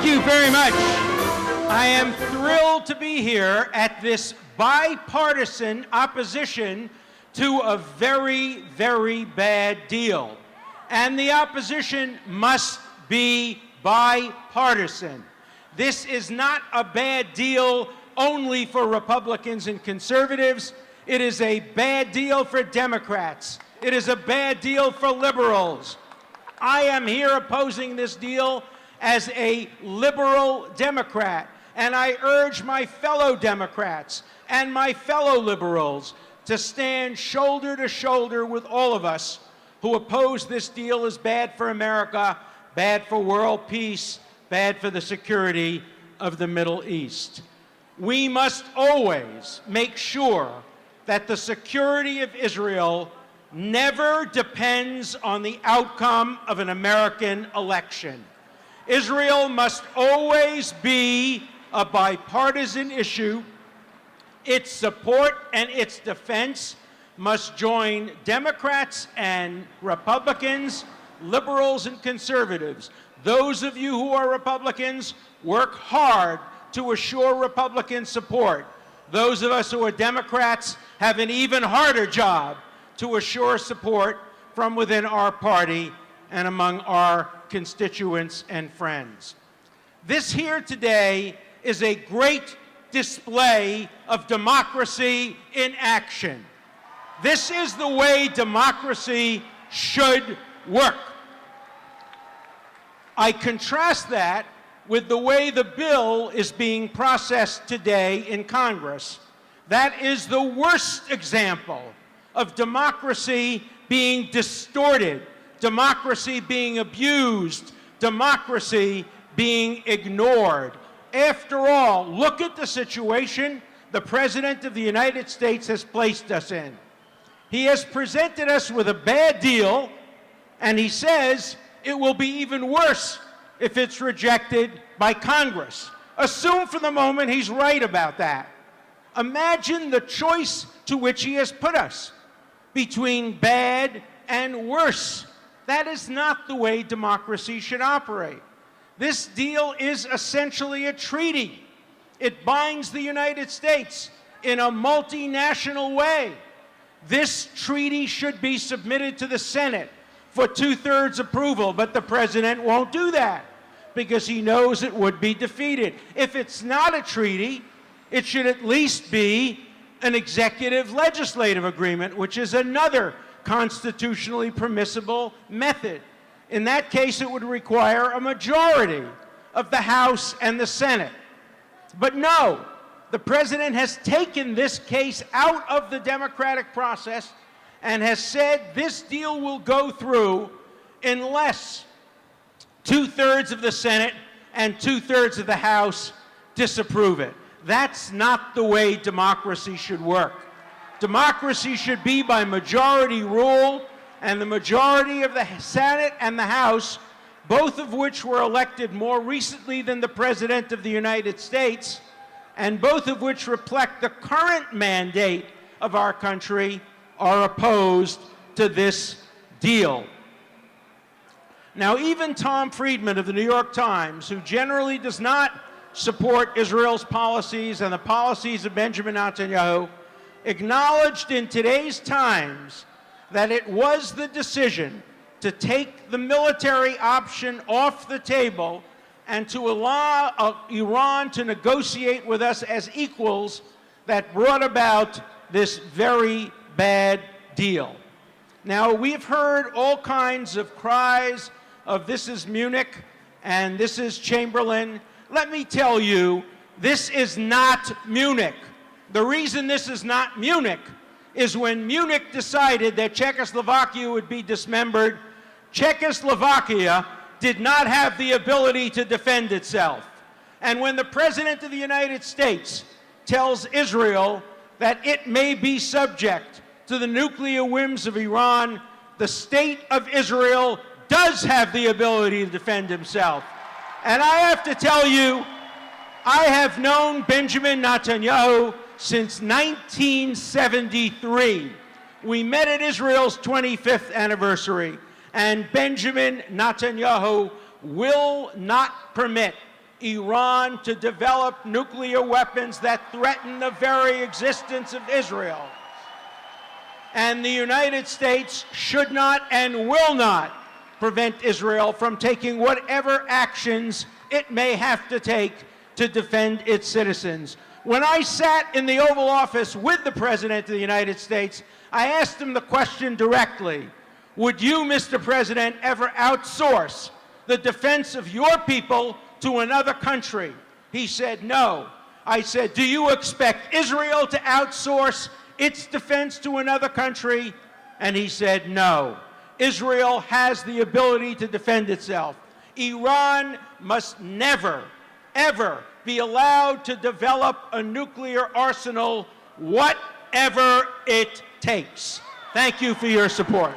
Thank you very much. I am thrilled to be here at this bipartisan opposition to a very, very bad deal. And the opposition must be bipartisan. This is not a bad deal only for Republicans and conservatives. It is a bad deal for Democrats. It is a bad deal for liberals. I am here opposing this deal as a liberal Democrat, and I urge my fellow Democrats and my fellow liberals to stand shoulder to shoulder with all of us who oppose this deal as bad for America, bad for world peace, bad for the security of the Middle East. We must always make sure that the security of Israel never depends on the outcome of an American election. Israel must always be a bipartisan issue. Its support and its defense must join Democrats and Republicans, liberals and conservatives. Those of you who are Republicans, work hard to assure Republican support. Those of us who are Democrats have an even harder job to assure support from within our party and among our constituents and friends. This here today is a great display of democracy in action. This is the way democracy should work. I contrast that with the way the bill is being processed today in Congress. That is the worst example of democracy being distorted, democracy being abused, democracy being ignored. After all, look at the situation the President of the United States has placed us in. He has presented us with a bad deal, and he says it will be even worse if it's rejected by Congress. Assume for the moment he's right about that. Imagine the choice to which he has put us between bad and worse. That is not the way democracy should operate. This deal is essentially a treaty. It binds the United States in a multinational way. This treaty should be submitted to the Senate for two-thirds approval, but the President won't do that because he knows it would be defeated. If it's not a treaty, it should at least be an executive legislative agreement, which is another constitutionally permissible method. In that case, it would require a majority of the House and the Senate. But no, the President has taken this case out of the democratic process and has said this deal will go through unless two-thirds of the Senate and two-thirds of the House disapprove it. That's not the way democracy should work. Democracy should be by majority rule, and the majority of the Senate and the House, both of which were elected more recently than the President of the United States, and both of which reflect the current mandate of our country, are opposed to this deal. Now, even Tom Friedman of the New York Times, who generally does not support Israel's policies and the policies of Benjamin Netanyahu, acknowledged in today's Times that it was the decision to take the military option off the table and to allow Iran to negotiate with us as equals that brought about this very bad deal. Now, we've heard all kinds of cries of this is Munich and this is Chamberlain. Let me tell you, this is not Munich. The reason this is not Munich is when Munich decided that Czechoslovakia would be dismembered, Czechoslovakia did not have the ability to defend itself. And when the President of the United States tells Israel that it may be subject to the nuclear whims of Iran, the state of Israel does have the ability to defend himself. And I have to tell you, I have known Benjamin Netanyahu since 1973. We met at Israel's 25th anniversary, and Benjamin Netanyahu will not permit Iran to develop nuclear weapons that threaten the very existence of Israel. And the United States should not and will not prevent Israel from taking whatever actions it may have to take to defend its citizens. When I sat in the Oval Office with the President of the United States, I asked him the question directly, would you, Mr. President, ever outsource the defense of your people to another country? He said no. I said, do you expect Israel to outsource its defense to another country? And he said no. Israel has the ability to defend itself. Iran must never, ever be allowed to develop a nuclear arsenal, whatever it takes. Thank you for your support.